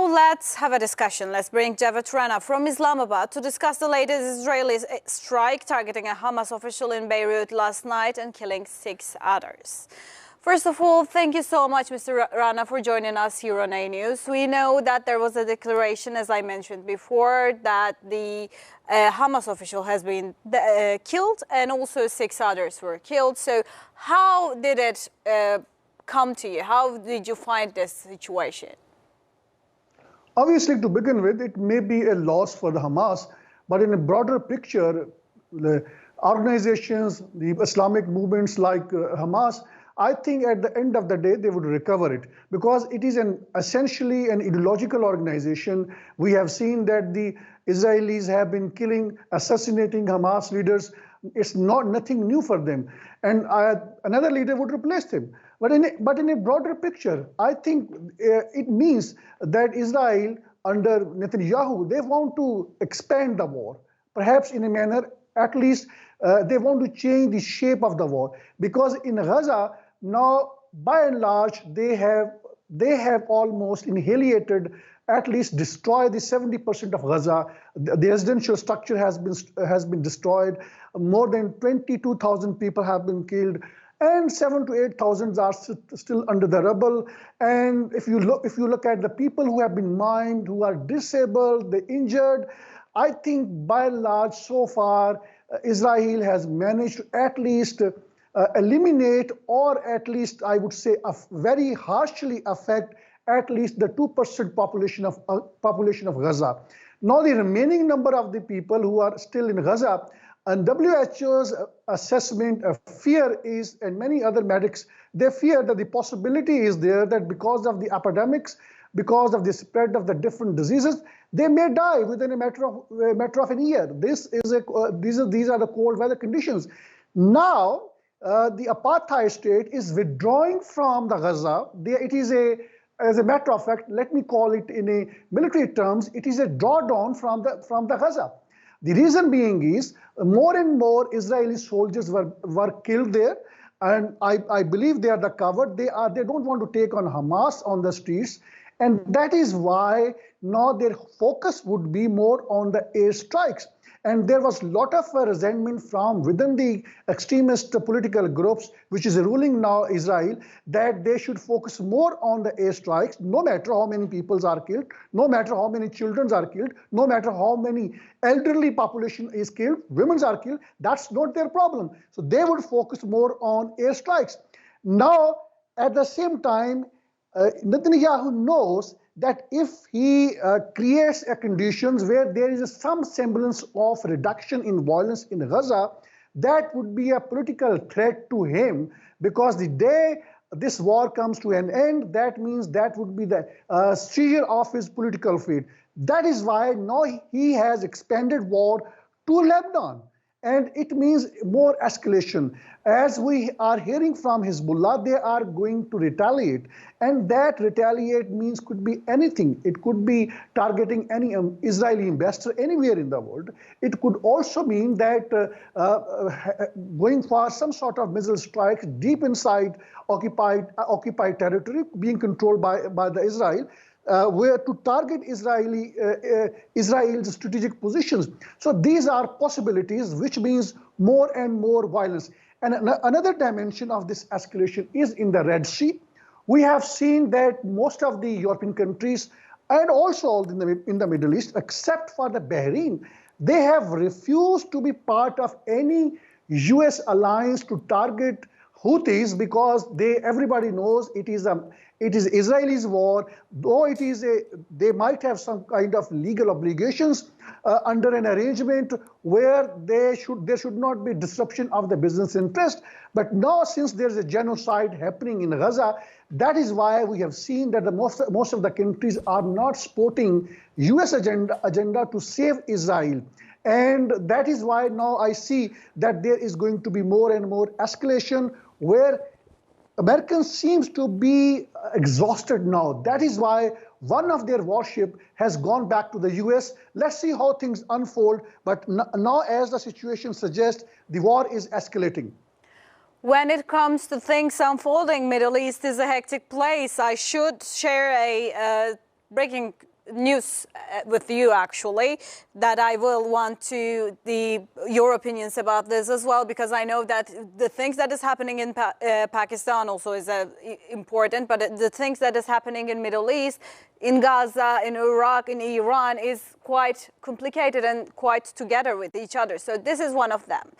Now let's have a discussion. Let's bring Javed Rana from Islamabad to discuss the latest Israeli strike targeting a Hamas official in Beirut last night and killing 6 others. First of all, thank you so much, Mr. Rana, for joining us here on A News. We know that there was a declaration, as I mentioned before, that the Hamas official has been killed and also 6 others were killed. So how did it come to you? How did you find this situation? Obviously, to begin with, it may be a loss for the Hamas, but in a broader picture, the organizations, the Islamic movements like Hamas, I think at the end of the day, they would recover it because it is essentially an ideological organization. We have seen that the Israelis have been killing, assassinating Hamas leaders. It's nothing new for them. And another leader would replace them. But in a broader picture, I think it means that Israel under Netanyahu, they want to expand the war, perhaps in a manner, at least they want to change the shape of the war. Because in Gaza, now by and large, they have almost annihilated, at least destroyed the 70% of Gaza. The residential structure has been destroyed. More than 22,000 people have been killed, and 7,000 to 8,000 are still under the rubble. And if you look at the people who have been maimed, who are disabled, the injured, I think by and large so far Israel has managed to at least eliminate, or at least I would say very harshly affect at least the 2% population of Gaza. Now the remaining number of the people who are still in Gaza, and WHO's assessment of fear is, and many other medics, they fear that the possibility is there that because of the epidemics, because of the spread of the different diseases, they may die within a matter of a year. These are the cold weather conditions. Now, the apartheid state is withdrawing from the Gaza. As a matter of fact, let me call it in a military terms, it is a drawdown from the Gaza. The reason being is more and more Israeli soldiers were killed there, and I believe they are the cover. They don't want to take on Hamas on the streets, and that is why now their focus would be more on the airstrikes. And there was a lot of resentment from within the extremist political groups, which is ruling now Israel, that they should focus more on the airstrikes, no matter how many people are killed, no matter how many children are killed, no matter how many elderly population is killed, women are killed. That's not their problem. So they would focus more on airstrikes. Now, at the same time, Netanyahu knows that if he creates conditions where there is some semblance of reduction in violence in Gaza, that would be a political threat to him, because the day this war comes to an end, that means that would be the seizure of his political fate. That is why now he has expanded war to Lebanon. And it means more escalation. As we are hearing from Hezbollah, they are going to retaliate. And that retaliate means could be anything. It could be targeting any Israeli investor anywhere in the world. It could also mean that going for some sort of missile strike deep inside occupied territory being controlled by the Israel. Where to target Israel's strategic positions. So these are possibilities, which means more and more violence. And another dimension of this escalation is in the Red Sea. We have seen that most of the European countries, and also in the Middle East, except for the Bahrain, they have refused to be part of any US alliance to target Houthis, because everybody knows it is Israel's war. Though they might have some kind of legal obligations under an arrangement where there should not be disruption of the business interest. But now, since there's a genocide happening in Gaza, that is why we have seen that most of the countries are not supporting US agenda to save Israel. And that is why now I see that there is going to be more and more escalation, where Americans seems to be exhausted now. That is why one of their warship has gone back to the US. Let's see how things unfold. But now, as the situation suggests, the war is escalating. When it comes to things unfolding, Middle East is a hectic place. I should share a breaking news with you, actually, that I will want your opinions about this as well, because I know that the things that is happening in Pakistan also is important, but the things that is happening in Middle East, in Gaza, in Iraq, in Iran is quite complicated and quite together with each other. So this is one of them.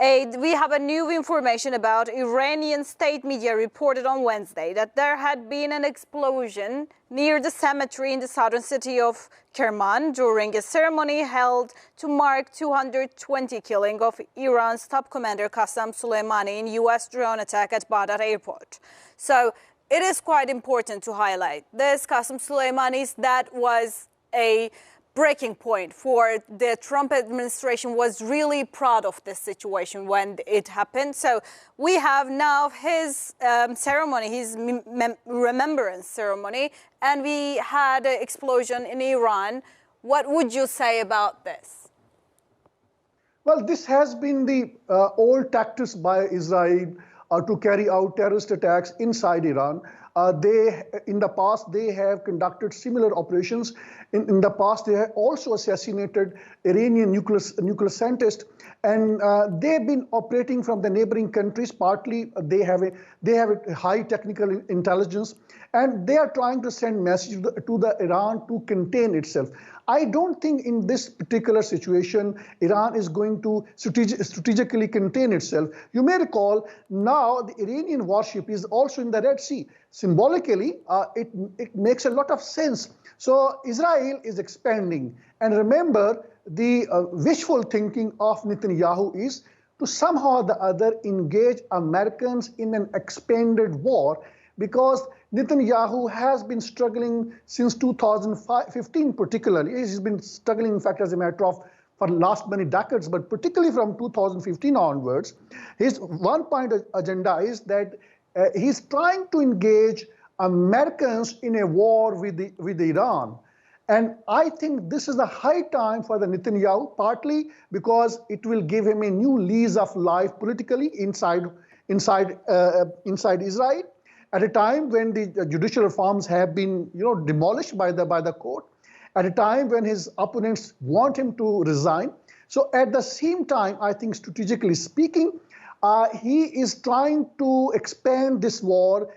We have a new information about Iranian state media reported on Wednesday that there had been an explosion near the cemetery in the southern city of Kerman during a ceremony held to mark 220 killing of Iran's top commander Qasem Soleimani in U.S. drone attack at Baghdad airport. So it is quite important to highlight this. Qasem Soleimani's, that was a breaking point for the Trump administration, was really proud of this situation when it happened. So we have now his ceremony, his remembrance ceremony, and we had an explosion in Iran. What would you say about this? Well, this has been the old tactics by Israel to carry out terrorist attacks inside Iran. In the past, they have conducted similar operations. In the past, they have also assassinated Iranian nuclear scientists, and they've been operating from the neighboring countries. Partly, they have a high technical intelligence, and they are trying to send message to the Iran to contain itself. I don't think in this particular situation, Iran is going to strategically contain itself. You may recall now the Iranian warship is also in the Red Sea. Symbolically, it makes a lot of sense. So Israel is expanding. And remember, the wishful thinking of Netanyahu is to somehow or the other engage Americans in an expanded war, because Netanyahu has been struggling since 2015 particularly. He's been struggling, in fact, as a matter of for the last many decades, but particularly from 2015 onwards. His one-point agenda is that he's trying to engage Americans in a war with Iran. And I think this is the high time for the Netanyahu, partly because it will give him a new lease of life politically inside Israel, at a time when the judicial reforms have been, demolished by the court, at a time when his opponents want him to resign. So at the same time, I think strategically speaking, he is trying to expand this war,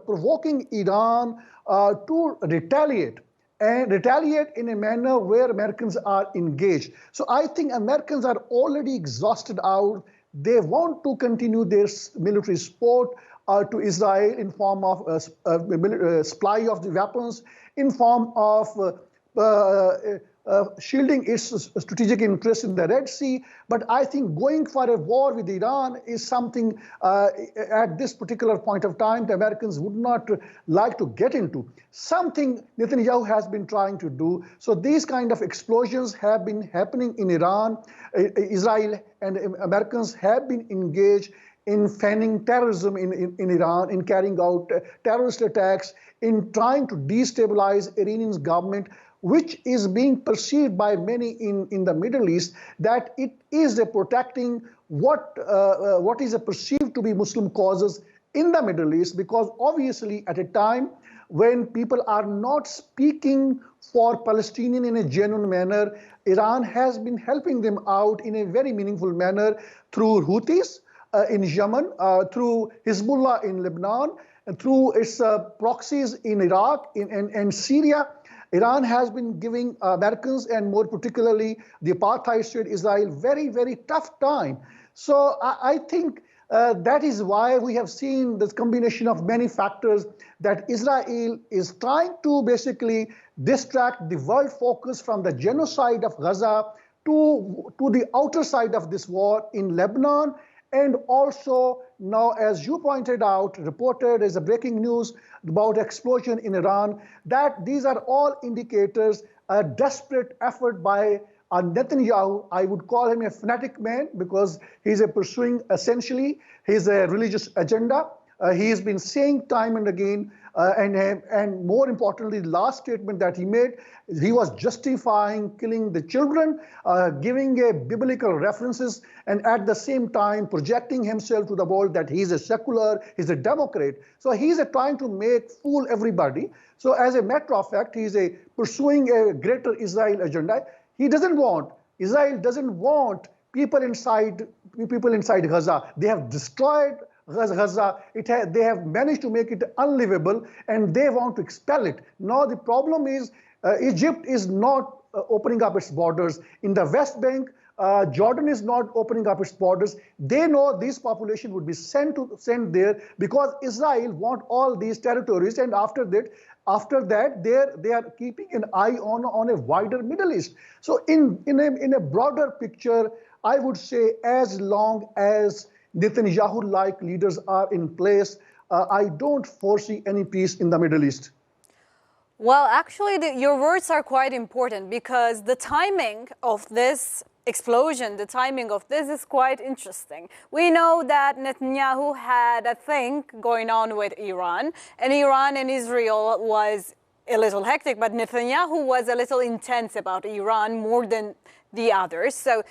provoking Iran to retaliate, and retaliate in a manner where Americans are engaged. So I think Americans are already exhausted out. They want to continue their military support to Israel in form of supply of the weapons, in form of shielding its strategic interests in the Red Sea. But I think going for a war with Iran is something at this particular point of time the Americans would not like to get into. Something Netanyahu has been trying to do. So these kind of explosions have been happening in Iran. Israel and Americans have been engaged in fanning terrorism in Iran, in carrying out terrorist attacks, in trying to destabilize Iranian government, which is being perceived by many in the Middle East that it is protecting what is perceived to be Muslim causes in the Middle East, because obviously at a time when people are not speaking for Palestinian in a genuine manner, Iran has been helping them out in a very meaningful manner through Houthis in Yemen, through Hezbollah in Lebanon, and through its proxies in Iraq and Syria. Iran has been giving Americans, and more particularly the apartheid state Israel, very, very tough time. So I think that is why we have seen this combination of many factors that Israel is trying to basically distract the world focus from the genocide of Gaza to the outer side of this war in Lebanon. And also now, as you pointed out, reported as a breaking news about explosion in Iran, that these are all indicators, a desperate effort by Netanyahu. I would call him a fanatic man because he's pursuing essentially his religious agenda. He has been saying time and again And more importantly, the last statement that he made, he was justifying killing the children, giving a biblical references, and at the same time projecting himself to the world that he's a secular, he's a Democrat. So he's trying to make fool everybody. So as a matter of fact, he's pursuing a greater Israel agenda. Israel doesn't want people inside Gaza. They have destroyed Gaza. They have managed to make it unlivable, and they want to expel it. Now the problem is Egypt is not opening up its borders. In the West Bank, Jordan is not opening up its borders. They know this population would be sent there because Israel want all these territories, and after that, they are keeping an eye on a wider Middle East. So in a broader picture, I would say as long as Netanyahu-like leaders are in place, I don't foresee any peace in the Middle East. Well, actually, your words are quite important because the timing of this explosion, the timing of this is quite interesting. We know that Netanyahu had a thing going on with Iran, and Iran and Israel was a little hectic, but Netanyahu was a little intense about Iran more than the others. So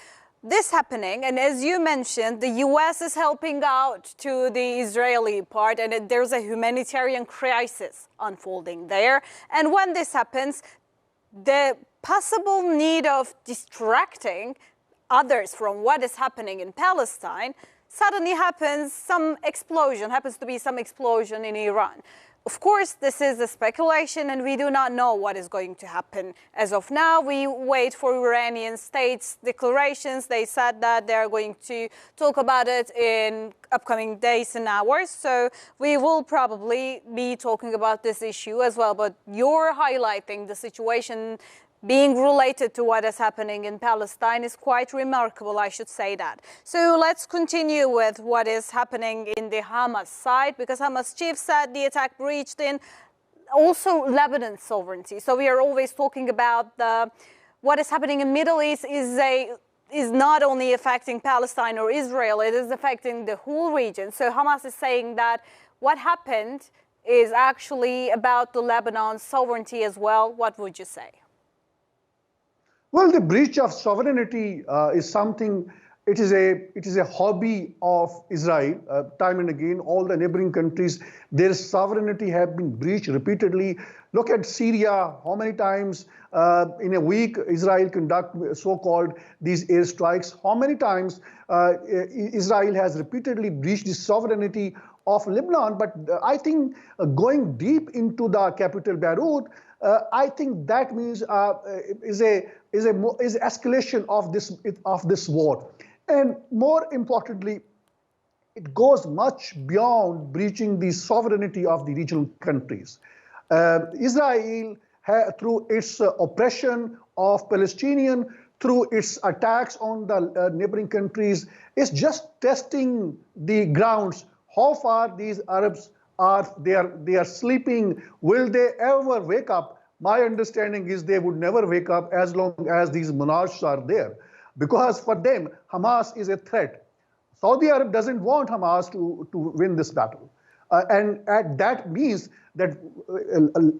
this happening, and as you mentioned, the US is helping out to the Israeli part, and there's a humanitarian crisis unfolding there. And when this happens, the possible need of distracting others from what is happening in Palestine suddenly happens to be some explosion in Iran. Of course, this is a speculation, and we do not know what is going to happen. As of now, we wait for Iranian states' declarations. They said that they are going to talk about it in upcoming days and hours. So we will probably be talking about this issue as well. But you're highlighting the situation being related to what is happening in Palestine is quite remarkable, I should say that. So let's continue with what is happening in the Hamas side, because Hamas chief said the attack breached in also Lebanon's sovereignty. So we are always talking about what is happening in Middle East is not only affecting Palestine or Israel, it is affecting the whole region. So Hamas is saying that what happened is actually about the Lebanon's sovereignty as well. What would you say? Well, the breach of sovereignty is something. It is a hobby of Israel. Time and again, all the neighboring countries, their sovereignty have been breached repeatedly. Look at Syria. How many times in a week Israel conduct so-called these airstrikes? How many times Israel has repeatedly breached the sovereignty of Lebanon? But I think going deep into the capital Beirut, I think that means is escalation of this war. And more importantly, it goes much beyond breaching the sovereignty of the regional countries. Israel, through its oppression of Palestinians, through its attacks on the neighboring countries, is just testing the grounds. How far these Arabs they are sleeping. Will they ever wake up? My understanding is they would never wake up as long as these monarchs are there, because for them Hamas is a threat. Saudi Arabia doesn't want Hamas to win this battle, and that means that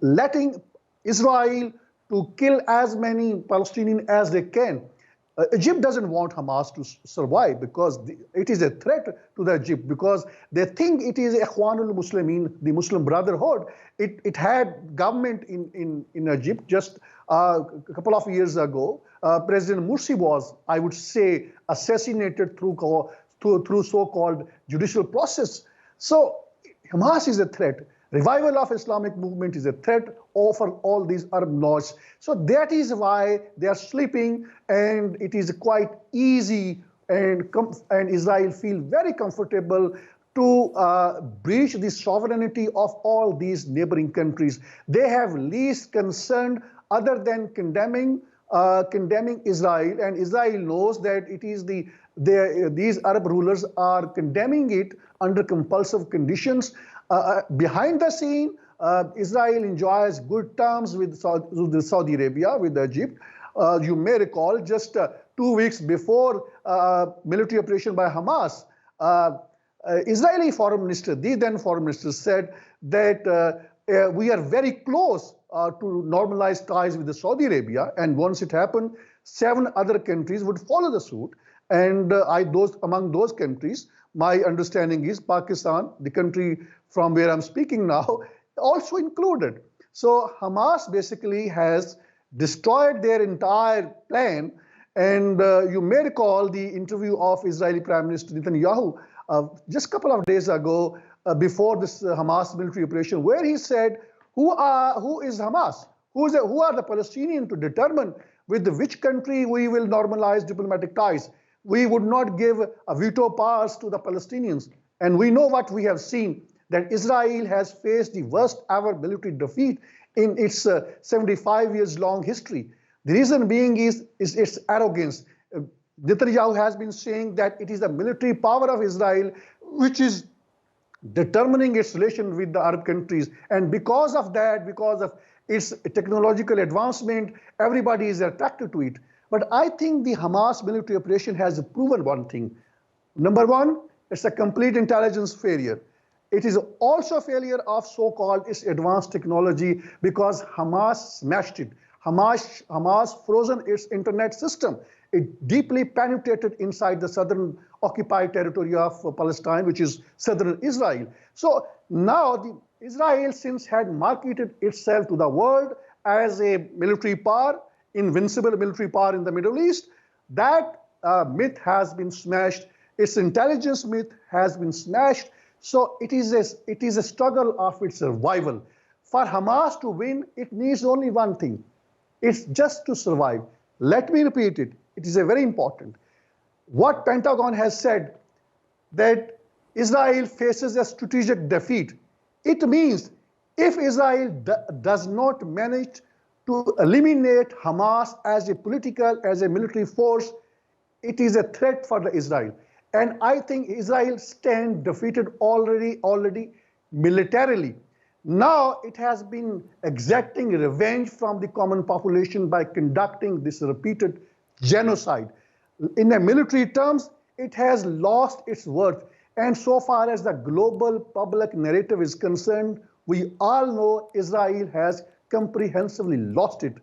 letting Israel to kill as many Palestinians as they can. Egypt doesn't want Hamas to survive because it is a threat to the Egypt, because they think it is Ikhwanul Muslimin, the Muslim Brotherhood. It had government in Egypt just a couple of years ago. President Morsi was, I would say, assassinated through so-called judicial process. So Hamas is a threat. Revival of Islamic movement is a threat for all these Arab laws. So that is why they are sleeping, and it is quite easy, and Israel feel very comfortable to breach the sovereignty of all these neighboring countries. They have least concern other than condemning Israel, and Israel knows that it is these Arab rulers are condemning it under compulsive conditions. Behind the scene, Israel enjoys good terms with Saudi Arabia, with Egypt. You may recall just 2 weeks before military operation by Hamas, Israeli foreign minister, the then foreign minister, said that we are very close to normalize ties with the Saudi Arabia, and once it happened, 7 other countries would follow the suit. And among those countries, my understanding is Pakistan, the country from where I'm speaking now, also included. So Hamas basically has destroyed their entire plan. And you may recall the interview of Israeli Prime Minister Netanyahu just a couple of days ago before this Hamas military operation, where he said, who is Hamas? Who are the Palestinians to determine with which country we will normalize diplomatic ties? We would not give a veto powers to the Palestinians. And we know what we have seen, that Israel has faced the worst ever military defeat in its 75 years long history. The reason being is its arrogance. Netanyahu has been saying that it is the military power of Israel which is determining its relation with the Arab countries. And because of that, because of its technological advancement, everybody is attracted to it. But I think the Hamas military operation has proven one thing. Number one, it's a complete intelligence failure. It is also a failure of so-called its advanced technology, because Hamas smashed it. Hamas frozen its internet system. It deeply penetrated inside the southern occupied territory of Palestine, which is southern Israel. So now Israel since had marketed itself to the world as a military power, invincible military power in the Middle East. That myth has been smashed. Its intelligence myth has been smashed. So it is a struggle of its survival. For Hamas to win, it needs only one thing. It's just to survive. Let me repeat it. It is a very important. What Pentagon has said, that Israel faces a strategic defeat. It means if Israel does not manage to eliminate Hamas as a political, as a military force, it is a threat for the Israel. And I think Israel stands defeated already militarily. Now it has been exacting revenge from the common population by conducting this repeated genocide. In the military terms, it has lost its worth. And so far as the global public narrative is concerned, we all know Israel has comprehensively lost it.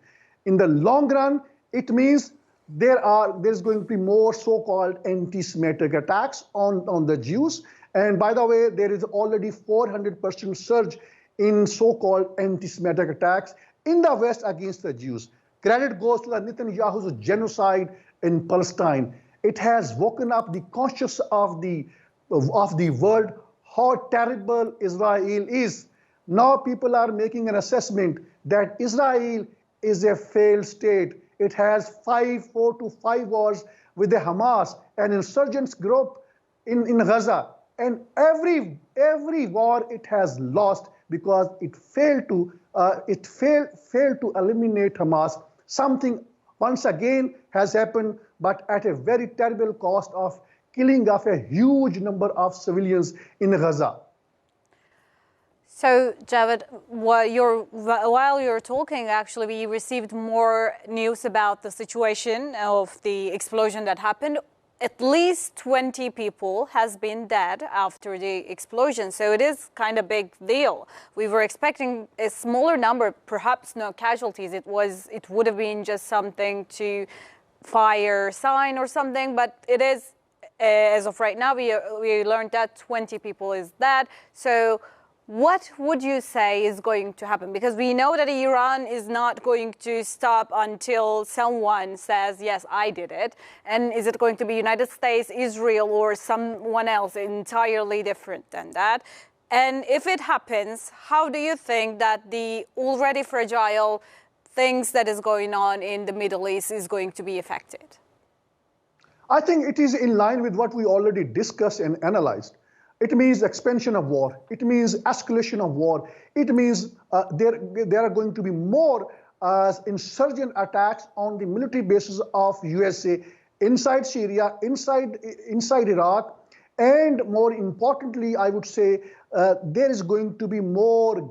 In the long run, it means there's going to be more so-called anti-Semitic attacks on the Jews. And by the way, there is already 400% surge in so-called anti-Semitic attacks in the West against the Jews. Credit goes to the Netanyahu's genocide in Palestine. It has woken up the conscience of the world how terrible Israel is. Now people are making an assessment that Israel is a failed state. It has 4 to 5 wars with the Hamas, an insurgents group in Gaza. And every war it has lost because it failed to eliminate Hamas. Something once again has happened, but at a very terrible cost of killing of a huge number of civilians in Gaza. So, Javed, while you're talking, actually, we received more news about the situation of the explosion that happened. At least 20 people has been dead after the explosion, so it is kind of big deal. We were expecting a smaller number, perhaps no casualties. It would have been just something to fire sign or something, but it is, as of right now, we learned that 20 people is dead. So what would you say is going to happen? Because we know that Iran is not going to stop until someone says, yes, I did it. And is it going to be United States, Israel, or someone else entirely different than that? And if it happens, how do you think that the already fragile things that is going on in the Middle East is going to be affected? I think it is in line with what we already discussed and analyzed. It means expansion of war. It means escalation of war. It means there are going to be more insurgent attacks on the military bases of USA inside Syria, inside Iraq, and more importantly, I would say there is going to be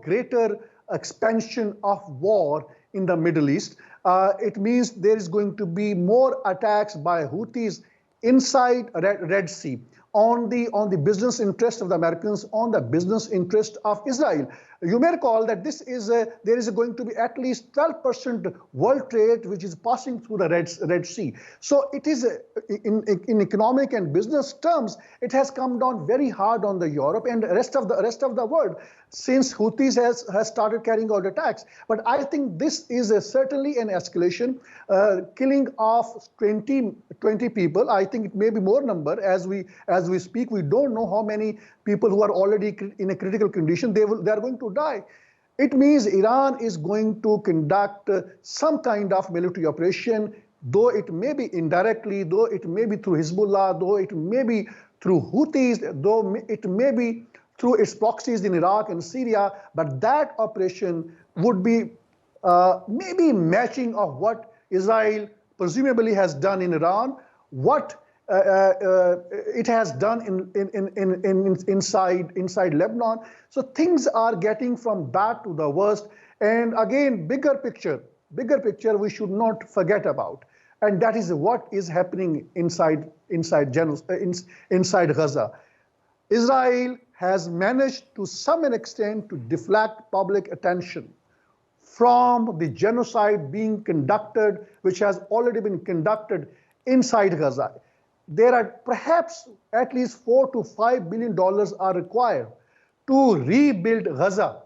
greater expansion of war in the Middle East. It means there is going to be more attacks by Houthis inside Red Sea, on the business interest of the Americans, on the business interest of Israel. You may recall that there is going to be at least 12% world trade which is passing through the Red Sea. So it is, in economic and business terms, it has come down very hard on the Europe and the rest of the world since Houthis has started carrying out attacks. But I think this is certainly an escalation, killing of 20 people. I think it may be more number as we speak. We don't know how many people who are already in a critical condition they are going to die. It means Iran is going to conduct some kind of military operation, though it may be indirectly, though it may be through Hezbollah, though it may be through Houthis, though it may be through its proxies in Iraq and Syria, but that operation would be maybe matching of what Israel presumably has done in Iran, what it has done inside Lebanon. So things are getting from bad to the worst. And again, bigger picture we should not forget about, and that is what is happening inside Gaza. Israel has managed to some extent to deflect public attention from the genocide being conducted, which has already been conducted inside Gaza. There are perhaps at least $4 to $5 billion are required to rebuild Gaza.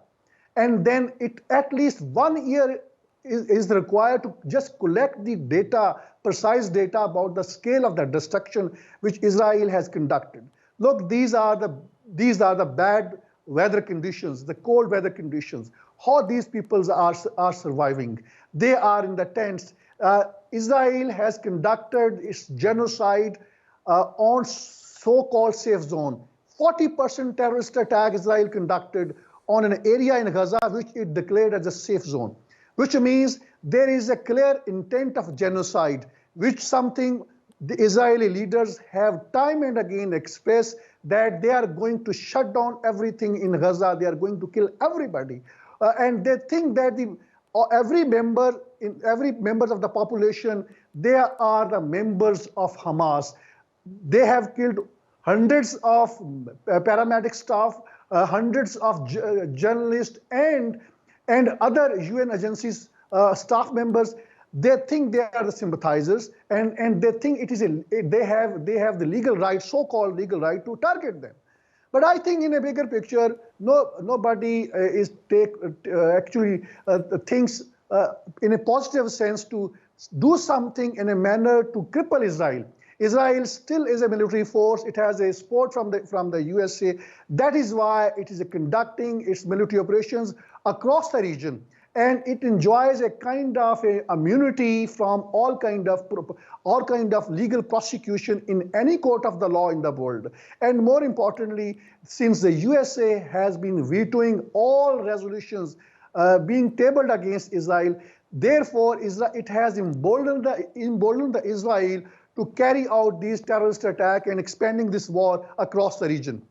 And then at least 1 year is required to just collect the data, precise data about the scale of the destruction which Israel has conducted. Look, these are the bad weather conditions, the cold weather conditions, how these peoples are surviving. They are in the tents. Israel has conducted its genocide on so-called safe zone. 40% terrorist attack Israel conducted on an area in Gaza which it declared as a safe zone, which means there is a clear intent of genocide, which something the Israeli leaders have time and again expressed that they are going to shut down everything in Gaza, they are going to kill everybody. And they think that every member of the population, they are the members of Hamas. They have killed hundreds of paramedic staff, hundreds of journalists, and other UN agencies staff members. They think they are the sympathizers, and they think they have the legal right, so-called legal right, to target them. But I think in a bigger picture, nobody actually thinks in a positive sense to do something in a manner to cripple Israel. Israel still is a military force. It has a support from the USA. That is why it is conducting its military operations across the region. And it enjoys a kind of immunity from all kind of legal prosecution in any court of the law in the world. And more importantly, since the USA has been vetoing all resolutions being tabled against Israel, therefore it has emboldened the Israel to carry out these terrorist attacks and expanding this war across the region.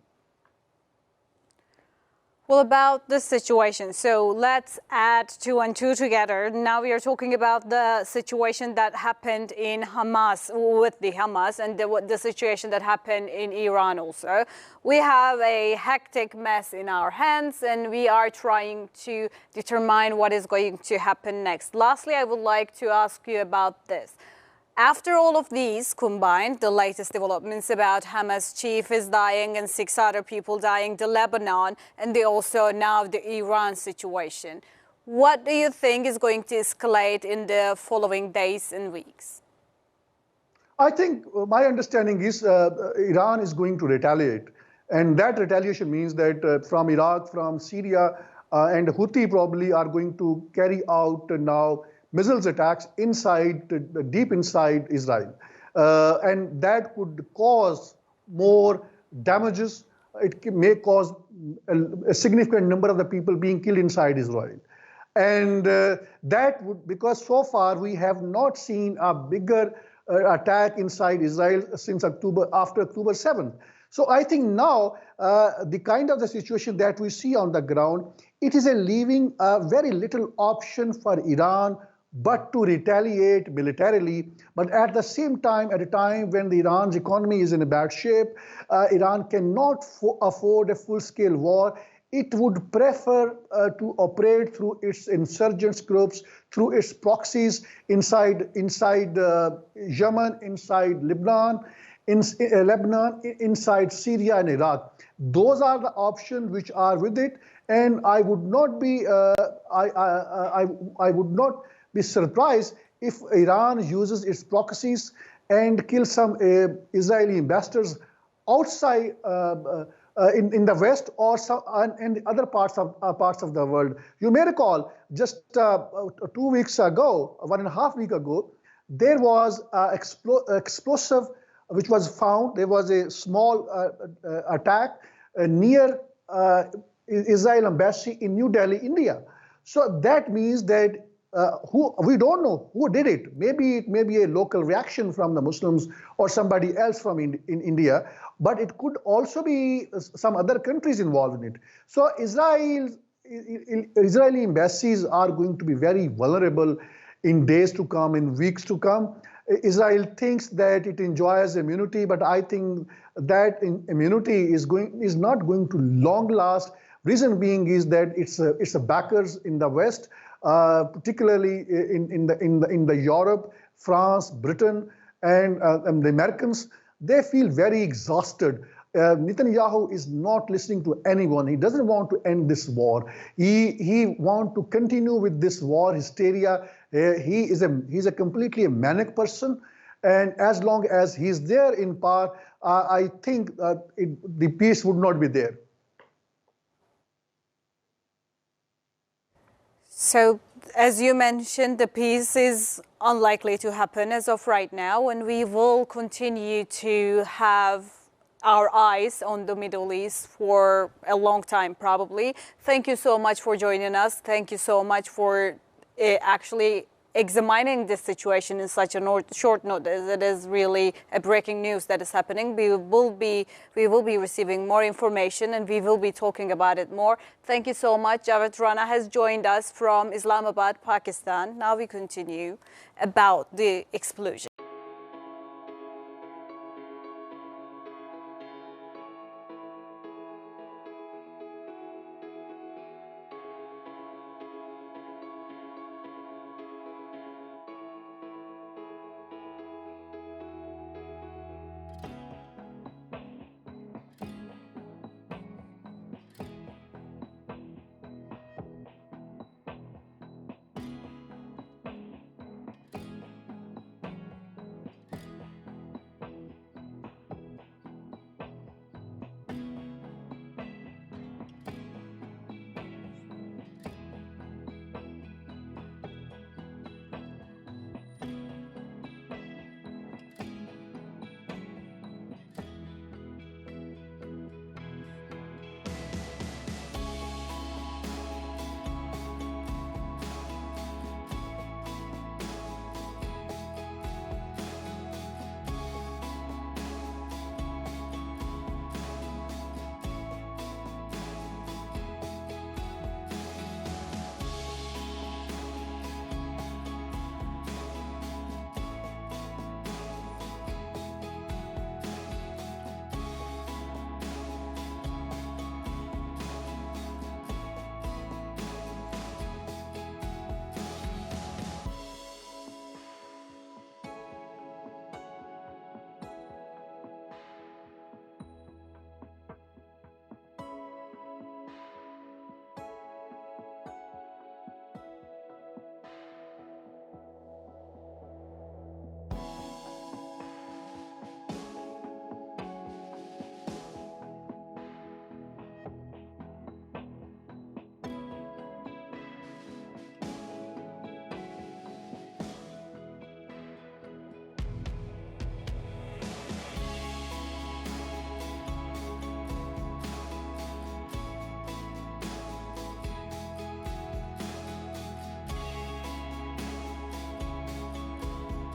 Well, about this situation, so let's add 2 and 2 together. Now we are talking about the situation that happened in Hamas, with the Hamas, and the situation that happened in Iran also. We have a hectic mess in our hands, and we are trying to determine what is going to happen next. Lastly, I would like to ask you about this. After all of these combined, the latest developments about Hamas chief is dying and 6 other people dying, the Lebanon, and also now the Iran situation. What do you think is going to escalate in the following days and weeks? I think my understanding is Iran is going to retaliate. And that retaliation means that from Iraq, from Syria, and Houthi probably are going to carry out now missiles attacks deep inside Israel. And that could cause more damages. It may cause a significant number of the people being killed inside Israel. And that would, because so far we have not seen a bigger attack inside Israel since after October 7th. So I think now the kind of the situation that we see on the ground, it is leaving very little option for Iran but to retaliate militarily. But at the same time, at a time when Iran's economy is in a bad shape, Iran cannot afford a full-scale war. it would prefer to operate through its insurgents groups, through its proxies inside Yemen, inside Lebanon, inside Syria and Iraq. Those are the options which are with it, and I would not be I would not be surprised if Iran uses its proxies and kills some Israeli ambassadors outside in the West or some in other parts of the world. You may recall just 2 weeks ago, 1.5 weeks ago, there was explosive which was found. There was a small attack near Israel embassy in New Delhi, India. So that means that we don't know who did it. Maybe it may be a local reaction from the Muslims or somebody else from in India, but it could also be some other countries involved in it. So Israeli embassies are going to be very vulnerable in days to come, in weeks to come. Israel thinks that it enjoys immunity, but I think that immunity is not going to long last. Reason being is that it's a backers in the West, particularly in the Europe, France, Britain, and the Americans. They feel very exhausted. Netanyahu is not listening to anyone. He doesn't want to end this war. He wants to continue with this war hysteria. He's a completely manic person, and as long as he's there in power, I think the peace would not be there. So, as you mentioned, the peace is unlikely to happen as of right now, and we will continue to have our eyes on the Middle East for a long time, probably. Thank you so much for joining us. Thank you so much for actually examining this situation in such a short notice. It is really a breaking news that is happening. We will be receiving more information, and we will be talking about it more. Thank you so much. Javed Rana has joined us from Islamabad, Pakistan. Now we continue about the explosion.